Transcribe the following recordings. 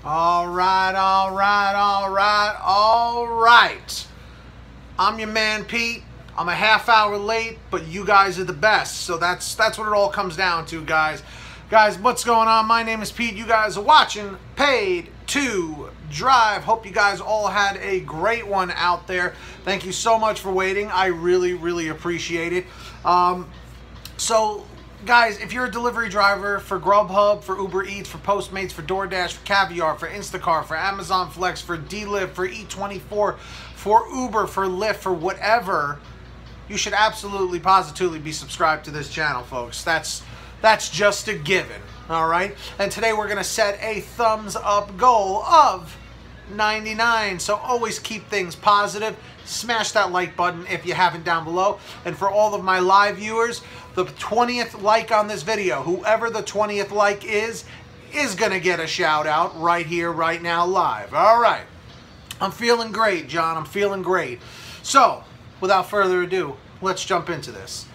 All right, all right, all right, all right. I'm your man, Pete. I'm a half hour late, but you guys are the best. So that's what it all comes down to, guys. Guys, what's going on? My name is Pete. You guys are watching Paid to Drive. Hope you guys all had a great one out there. Thank you so much for waiting. I really, really appreciate it. So, guys, if you're a delivery driver for GrubHub, for Uber Eats, for Postmates, for DoorDash, for Caviar, for Instacart, for Amazon Flex, for Deliv, for Eat24, for Uber, for Lyft, for whatever, you should absolutely, positively be subscribed to this channel, folks. That's just a given, all right? And today we're going to set a thumbs up goal of 99. So always keep things positive. Smash that like button if you haven't down below. And for all of my live viewers, the 20th like on this video, whoever the 20th like is going to get a shout out right here, right now, live. All right. I'm feeling great, John. I'm feeling great. So, without further ado, let's jump into this.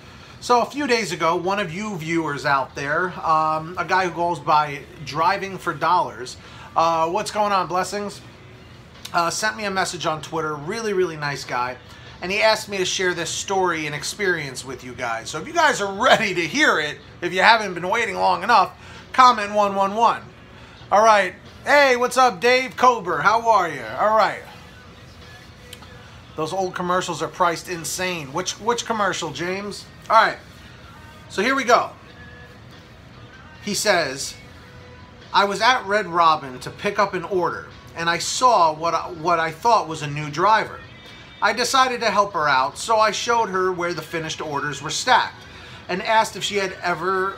So a few days ago, one of you viewers out there, a guy who goes by Driving for Dollars, what's going on, blessings? Sent me a message on Twitter, really, really nice guy, and he asked me to share this story and experience with you guys. So if you guys are ready to hear it, if you haven't been waiting long enough, comment 111. All right. Hey, what's up, Dave Kober? How are you? All right. Those old commercials are priced insane. Which commercial, James? All right. So here we go. He says, I was at Red Robin to pick up an order, and I saw what I thought was a new driver. I decided to help her out, so I showed her where the finished orders were stacked and asked if she had ever,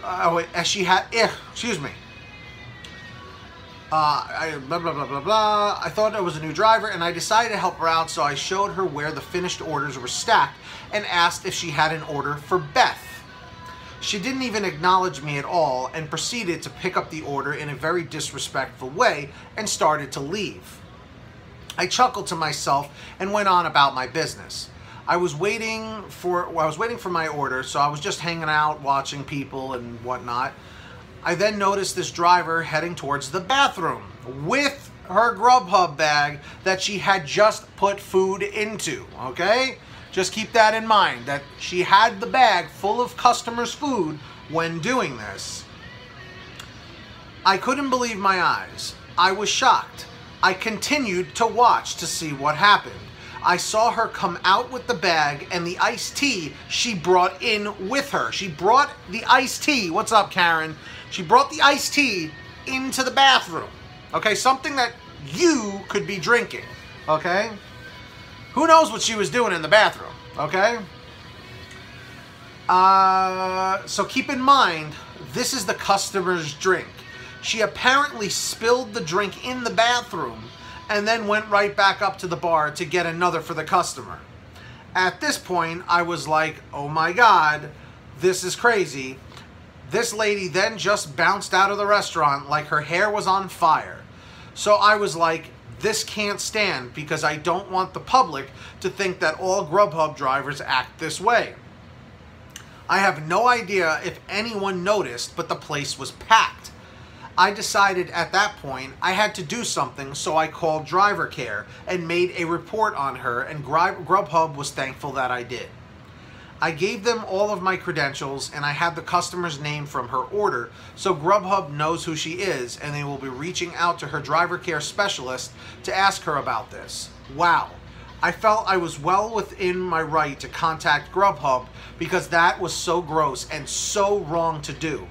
excuse me. Blah, blah, blah, blah, blah. I thought it was a new driver, and I decided to help her out, so I showed her where the finished orders were stacked and asked if she had an order for Beth. She didn't even acknowledge me at all and proceeded to pick up the order in a very disrespectful way and started to leave. I chuckled to myself and went on about my business. I was waiting for my order, so I was just hanging out, watching people and whatnot. I then noticed this driver heading towards the bathroom with her GrubHub bag that she had just put food into, okay? Just keep that in mind, that she had the bag full of customers' food when doing this. I couldn't believe my eyes. I was shocked. I continued to watch to see what happened. I saw her come out with the bag and the iced tea she brought in with her. She brought the iced tea. What's up, Karen? She brought the iced tea into the bathroom. Okay, something that you could be drinking. Okay? Who knows what she was doing in the bathroom, okay? So keep in mind, this is the customer's drink. She apparently spilled the drink in the bathroom and then went right back up to the bar to get another for the customer. At this point, I was like, oh my God, this is crazy. This lady then just bounced out of the restaurant like her hair was on fire. So I was like, this can't stand, because I don't want the public to think that all GrubHub drivers act this way. I have no idea if anyone noticed, but the place was packed. I decided at that point I had to do something, so I called driver care and made a report on her, and GrubHub was thankful that I did. I gave them all of my credentials, and I had the customer's name from her order, so GrubHub knows who she is, and they will be reaching out to her driver care specialist to ask her about this. Wow. I felt I was well within my right to contact GrubHub, because that was so gross and so wrong to do.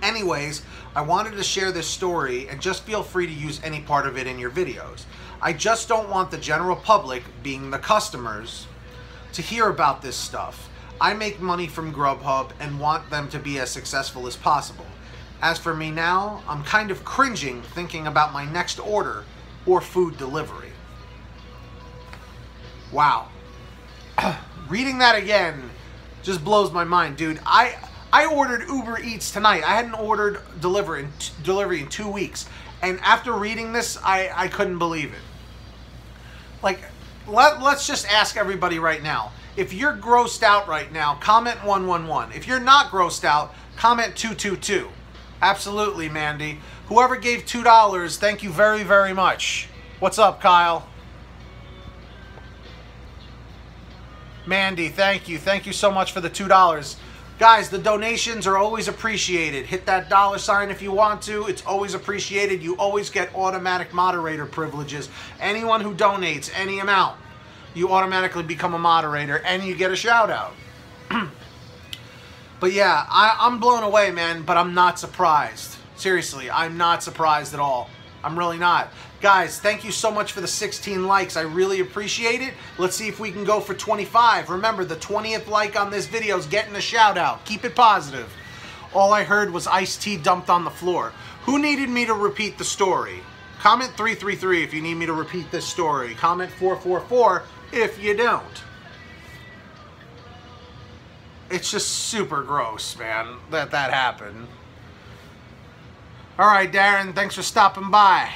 Anyways, I wanted to share this story, and just feel free to use any part of it in your videos. I just don't want the general public, being the customers, to hear about this stuff. I make money from GrubHub and want them to be as successful as possible. As for me now, I'm kind of cringing thinking about my next order or food delivery. Wow. Reading that again just blows my mind, dude. I ordered Uber Eats tonight. I hadn't ordered delivery in 2 weeks. And after reading this, I couldn't believe it. Like, let's just ask everybody right now. If you're grossed out right now, comment 111. If you're not grossed out, comment 222. Absolutely, Mandy. Whoever gave $2, thank you very, very much. What's up, Kyle? Mandy, thank you. Thank you so much for the $2. Guys, the donations are always appreciated. Hit that $sign if you want to. It's always appreciated. You always get automatic moderator privileges. Anyone who donates any amount, you automatically become a moderator and you get a shout out. But yeah, I'm blown away, man, but I'm not surprised. Seriously, I'm not surprised at all. I'm really not. Guys, thank you so much for the 16 likes. I really appreciate it. Let's see if we can go for 25. Remember, the 20th like on this video is getting a shout out. Keep it positive. All I heard was iced tea dumped on the floor. Who needed me to repeat the story? Comment 333 if you need me to repeat this story. Comment 444 if you don't. It's just super gross, man, that happened. All right, Darren, thanks for stopping by.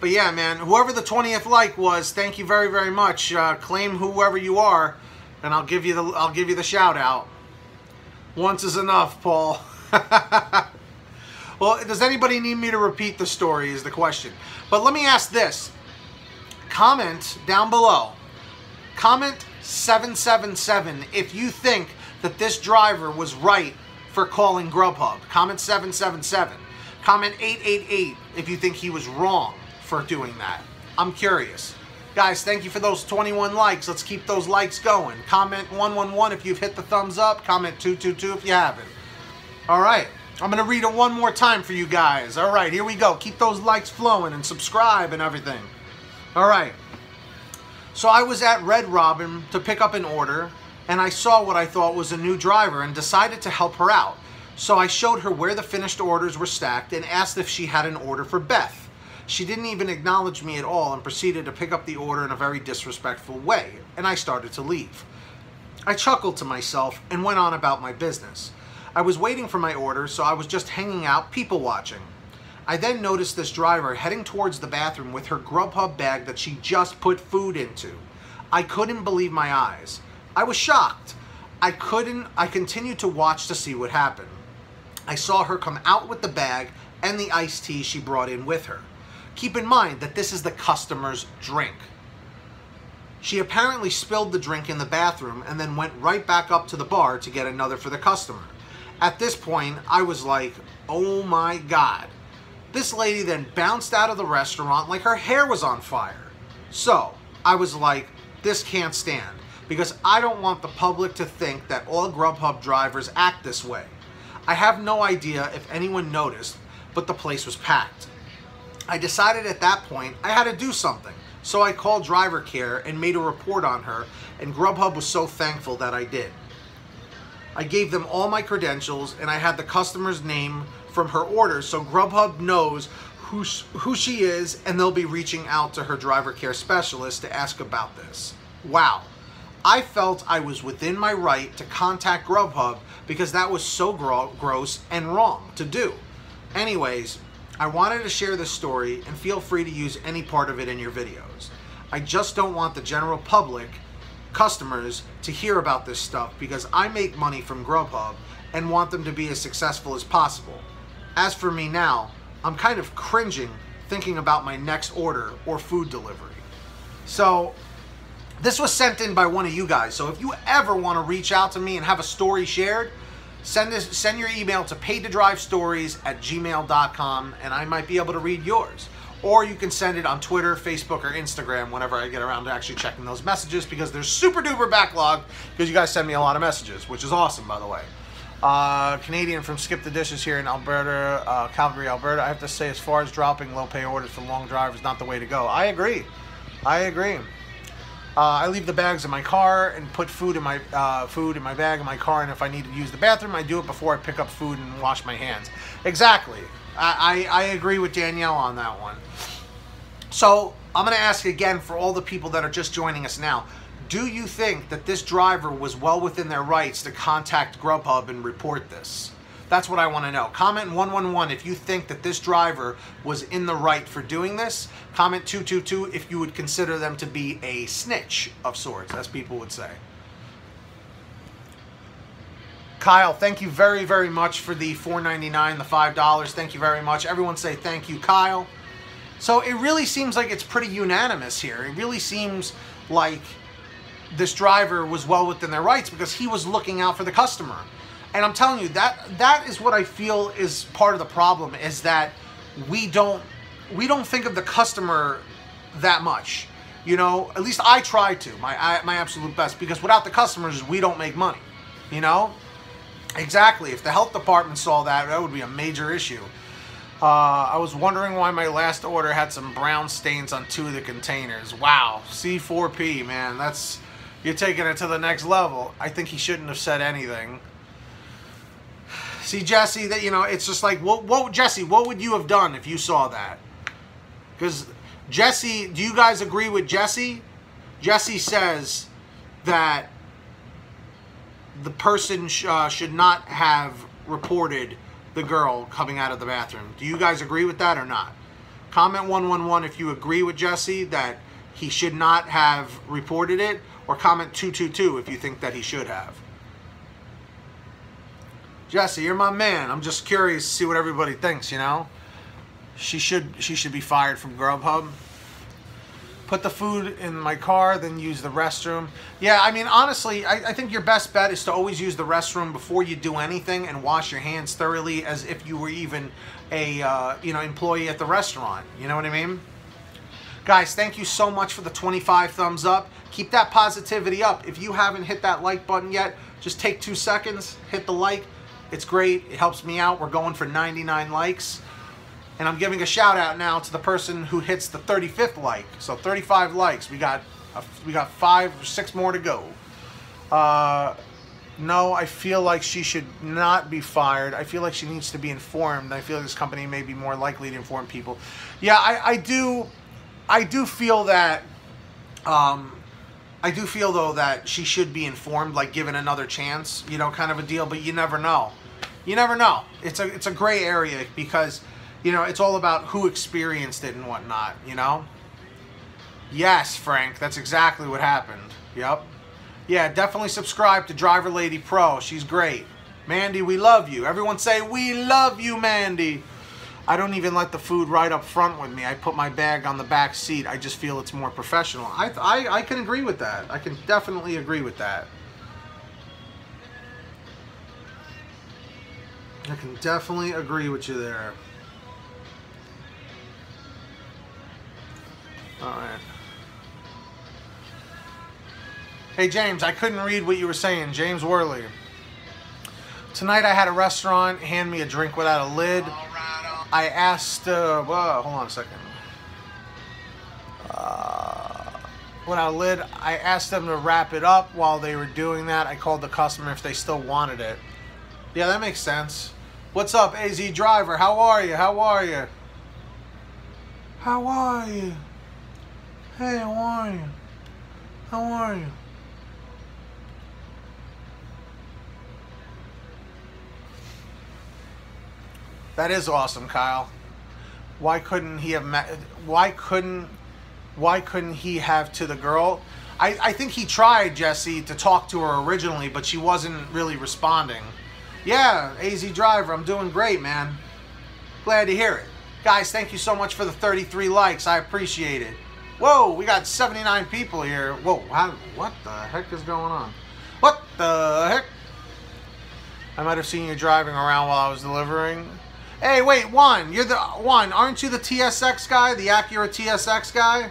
But yeah, man, whoever the 20th like was, thank you very, very much. Claim whoever you are, and I'll give you the shout out. Once is enough, Paul. Well, does anybody need me to repeat the story is the question. But let me ask this. Comment down below. Comment 777 if you think that this driver was right for calling Grubhub. Comment 777. Comment 888 if you think he was wrong for doing that. I'm curious. Guys, thank you for those 21 likes. Let's keep those likes going. Comment 111 if you've hit the thumbs up. Comment 222 if you haven't. All right. I'm going to read it one more time for you guys. All right, here we go. Keep those likes flowing and subscribe and everything. All right. So I was at Red Robin to pick up an order, and I saw what I thought was a new driver and decided to help her out. So I showed her where the finished orders were stacked and asked if she had an order for Beth. She didn't even acknowledge me at all and proceeded to pick up the order in a very disrespectful way, and I started to leave. I chuckled to myself and went on about my business. I was waiting for my order, so I was just hanging out, people watching. I then noticed this driver heading towards the bathroom with her Grubhub bag that she just put food into. I couldn't believe my eyes. I was shocked. I continued to watch to see what happened. I saw her come out with the bag and the iced tea she brought in with her. Keep in mind that this is the customer's drink. She apparently spilled the drink in the bathroom and then went right back up to the bar to get another for the customer. At this point, I was like, oh my God. This lady then bounced out of the restaurant like her hair was on fire. So I was like, this can't stand, because I don't want the public to think that all Grubhub drivers act this way. I have no idea if anyone noticed, but the place was packed. I decided at that point I had to do something, so I called driver care and made a report on her, and Grubhub was so thankful that I did. I gave them all my credentials, and I had the customer's name from her order, so Grubhub knows who she is, and they'll be reaching out to her driver care specialist to ask about this. Wow. I felt I was within my right to contact Grubhub because that was so gross and wrong to do. Anyways, I wanted to share this story, and feel free to use any part of it in your videos. I just don't want the general public, customers, to hear about this stuff because I make money from Grubhub and want them to be as successful as possible. As for me now, I'm kind of cringing thinking about my next order or food delivery. So this was sent in by one of you guys. So if you ever want to reach out to me and have a story shared, send your email to PaidToDriveStories@gmail.com, and I might be able to read yours. Or you can send it on Twitter, Facebook, or Instagram whenever I get around to actually checking those messages, because there's super duper backlog because you guys send me a lot of messages, which is awesome, by the way. Canadian from Skip the Dishes here in Alberta, Calgary, Alberta. I have to say, as far as dropping low pay orders for long drive is not the way to go. I agree. I leave the bags in my car and put food in my bag in my car, and if I need to use the bathroom, I do it before I pick up food and wash my hands. Exactly. I agree with Danielle on that one. So I'm going to ask again for all the people that are just joining us now. Do you think that this driver was well within their rights to contact Grubhub and report this? That's what I want to know. Comment 111 if you think that this driver was in the right for doing this. Comment 222 if you would consider them to be a snitch of sorts, as people would say. Kyle, thank you very, very much for the $4.99, the $5. Thank you very much. Everyone say thank you, Kyle. So it really seems like it's pretty unanimous here. It really seems like this driver was well within their rights because he was looking out for the customer. And I'm telling you, that is what I feel is part of the problem, is that we don't think of the customer that much. You know, at least I try to, my absolute best, because without the customers, we don't make money. You know? Exactly. If the health department saw that, that would be a major issue. I was wondering why my last order had some brown stains on 2 of the containers. Wow. C4P, man. You're taking it to the next level. I think he shouldn't have said anything. See, Jesse, that, you know, it's just like, Jesse, what would you have done if you saw that? Because Jesse, do you guys agree with Jesse? Jesse says that the person should not have reported the girl coming out of the bathroom. Do you guys agree with that or not? Comment 111 if you agree with Jesse that he should not have reported it, or comment 222 if you think that he should have. Jesse, you're my man. I'm just curious to see what everybody thinks, you know? She should be fired from GrubHub. Put the food in my car, then use the restroom. Yeah, I mean, honestly, I think your best bet is to always use the restroom before you do anything and wash your hands thoroughly as if you were even a, you know, employee at the restaurant. You know what I mean? Guys, thank you so much for the 25 thumbs up. Keep that positivity up. If you haven't hit that like button yet, just take 2 seconds, hit the like. It's great. It helps me out. We're going for 99 likes. And I'm giving a shout out now to the person who hits the 35th like. So 35 likes. We got 5 or 6 more to go. No, I feel like she should not be fired. I feel like she needs to be informed. I feel like this company may be more likely to inform people. Yeah, I do feel that. I do feel though that she should be informed, like given another chance, you know, kind of a deal. But you never know. You never know. It's a gray area because, you know, it's all about who experienced it and whatnot, you know? Yes, Frank, that's exactly what happened. Yep. Yeah, definitely subscribe to Driver Lady Pro. She's great. Mandy, we love you. Everyone say, we love you, Mandy. I don't even let the food right up front with me. I put my bag on the back seat. I just feel it's more professional. I can agree with that. I can definitely agree with that. I can definitely agree with you there. All right. Hey, James, I couldn't read what you were saying. James Worley. Tonight I had a restaurant hand me a drink without a lid. I asked, whoa, hold on a second. Without a lid, I asked them to wrap it up. While they were doing that, I called the customer if they still wanted it. Yeah, that makes sense. What's up, AZ Driver? How are you? How are you? How are you? Hey, how are you? How are you? That is awesome, Kyle. Why couldn't he have why couldn't he have to the girl? I think he tried, Jesse, to talk to her originally, but she wasn't really responding. Yeah, AZ Driver, I'm doing great, man. Glad to hear it. Guys, thank you so much for the 33 likes. I appreciate it. Whoa, we got 79 people here. Whoa, what the heck is going on? What the heck? I might have seen you driving around while I was delivering. Hey, wait, Juan, you're the Juan. Aren't you the TSX guy, the Acura TSX guy?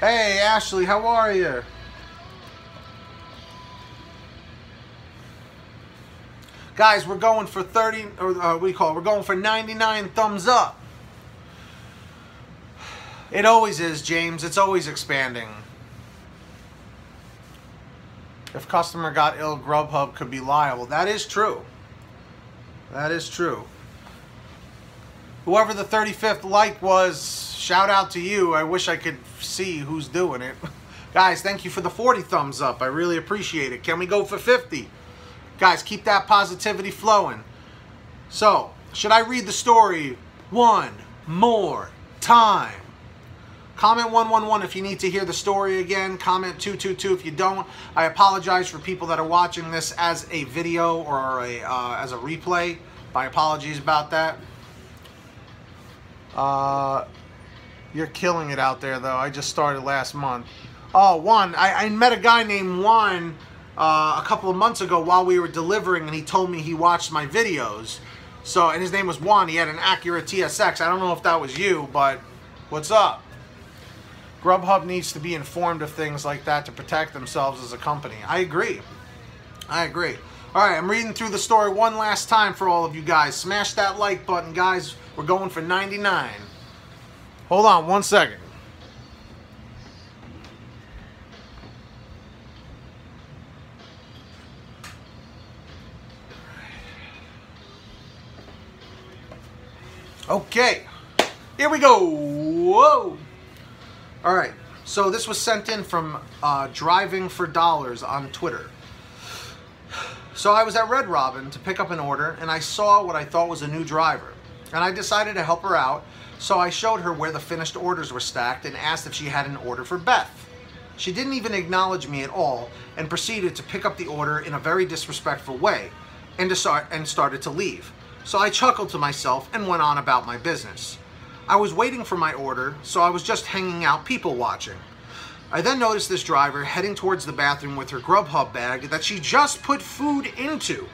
Hey, Ashley, how are you? Guys, we're going for 30, or what do you call it? We're going for 99 thumbs up. It always is, James. It's always expanding. If customer got ill, GrubHub could be liable. That is true. That is true. Whoever the 35th like was, shout out to you. I wish I could see who's doing it. Guys, thank you for the 40 thumbs up. I really appreciate it. Can we go for 50? Guys, keep that positivity flowing. So, should I read the story one more time? Comment 111 if you need to hear the story again. Comment 222 if you don't. I apologize for people that are watching this as a video or as a replay. My apologies about that. You're killing it out there, though. I just started last month. Oh, Juan. I met a guy named Juan a couple of months ago while we were delivering, and he told me he watched my videos. So, and his name was Juan. He had an Acura TSX. I don't know if that was you, but what's up? GrubHub needs to be informed of things like that to protect themselves as a company. I agree. I agree. All right, I'm reading through the story one last time for all of you guys. Smash that like button, guys. We're going for 99. Hold on one second. Okay, here we go. Whoa. All right, so this was sent in from Driving for Dollars on Twitter. So I was at Red Robin to pick up an order, and I saw what I thought was a new driver. And I decided to help her out, so I showed her where the finished orders were stacked and asked if she had an order for Beth. She didn't even acknowledge me at all and proceeded to pick up the order in a very disrespectful way and started to leave. So I chuckled to myself and went on about my business. I was waiting for my order, so I was just hanging out people watching. I then noticed this driver heading towards the bathroom with her GrubHub bag that she just put food into.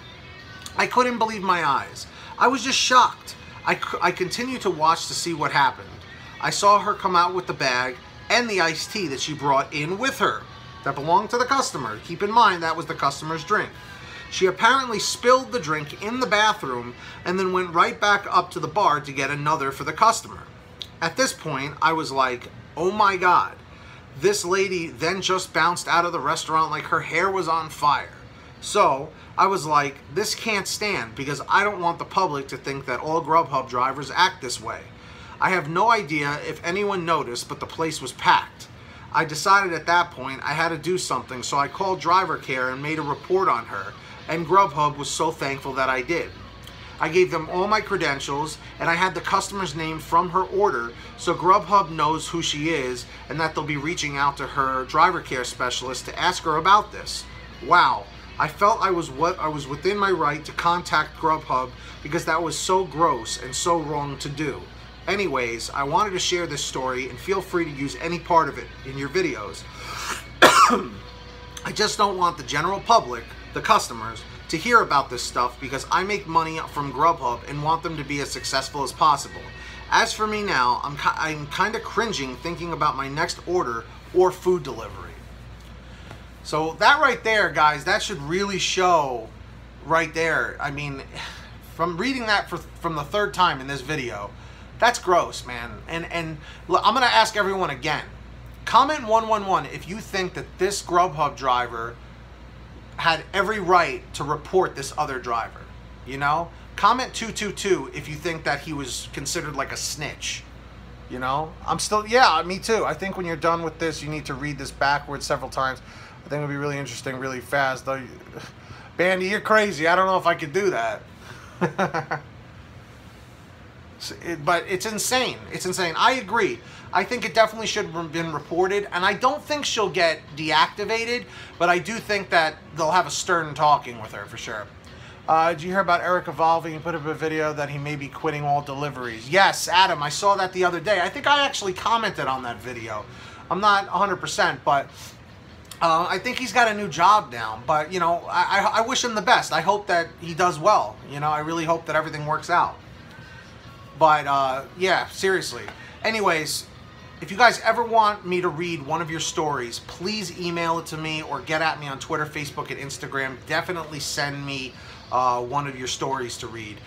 I couldn't believe my eyes. I was just shocked. I continued to watch to see what happened. I saw her come out with the bag and the iced tea that she brought in with her that belonged to the customer. Keep in mind that was the customer's drink. She apparently spilled the drink in the bathroom and then went right back up to the bar to get another for the customer. At this point, I was like, oh my God. This lady then just bounced out of the restaurant like her hair was on fire. So I was like, this can't stand because I don't want the public to think that all GrubHub drivers act this way. I have no idea if anyone noticed, but the place was packed. I decided at that point I had to do something, so I called driver care and made a report on her. And GrubHub was so thankful that I did. I gave them all my credentials, and I had the customer's name from her order, so GrubHub knows who she is and that they'll be reaching out to her driver care specialist to ask her about this. Wow, I felt I was within my right to contact GrubHub because that was so gross and so wrong to do. Anyways, I wanted to share this story, and feel free to use any part of it in your videos. I just don't want the general public, the customers, to hear about this stuff because I make money from GrubHub and want them to be as successful as possible. As for me now, I'm kind of cringing thinking about my next order or food delivery. So that right there, guys, that should really show right there. I mean, from reading that from the third time in this video, that's gross, man. And look, I'm going to ask everyone again. Comment 111 if you think that this GrubHub driver had every right to report this other driver, you know? Comment 222 if you think that he was considered like a snitch, you know? Yeah, me too. I think when you're done with this, you need to read this backwards several times. I think it'll be really interesting, really fast. Though, Bandy, you're crazy. I don't know if I could do that. But it's insane. It's insane. I agree. I think it definitely should have been reported, and I don't think she'll get deactivated, but I do think that they'll have a stern talking with her for sure. Did you hear about Eric evolving? He put up a video that he may be quitting all deliveries. Yes, Adam, I saw that the other day. I think I actually commented on that video. I'm not 100%, but I think he's got a new job now. But, you know, I wish him the best. I hope that he does well. You know, I really hope that everything works out. But, yeah, seriously. Anyways, if you guys ever want me to read one of your stories, please email it to me or get at me on Twitter, Facebook, and Instagram. Definitely send me one of your stories to read.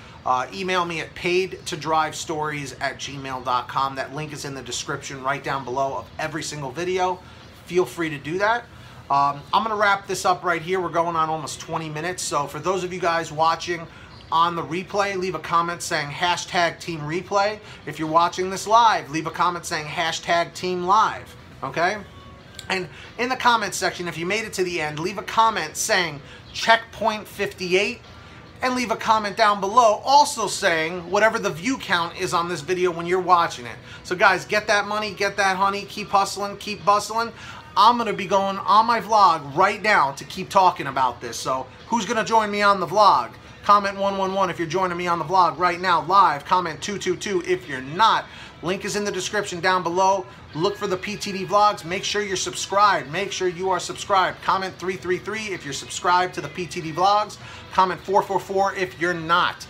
Email me at PaidToDriveStories@gmail.com. That link is in the description right down below of every single video. Feel free to do that. I'm going to wrap this up right here. We're going on almost 20 minutes. So for those of you guys watching on the replay, leave a comment saying #TeamReplay. If you're watching this live, leave a comment saying #TeamLive, okay? And in the comment section, if you made it to the end, leave a comment saying checkpoint 58 and leave a comment down below also saying whatever the view count is on this video when you're watching it. So guys, get that money, get that honey, keep hustling, keep bustling. I'm going to be going on my vlog right now to keep talking about this. So who's going to join me on the vlog? Comment 111 if you're joining me on the vlog right now live. Comment 222 if you're not. Link is in the description down below. Look for the PTD vlogs. Make sure you're subscribed. Make sure you are subscribed. Comment 333 if you're subscribed to the PTD vlogs. Comment 444 if you're not.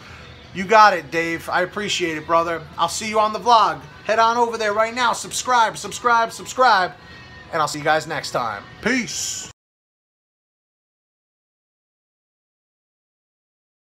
You got it, Dave. I appreciate it, brother. I'll see you on the vlog. Head on over there right now. Subscribe, subscribe, subscribe. And I'll see you guys next time. Peace.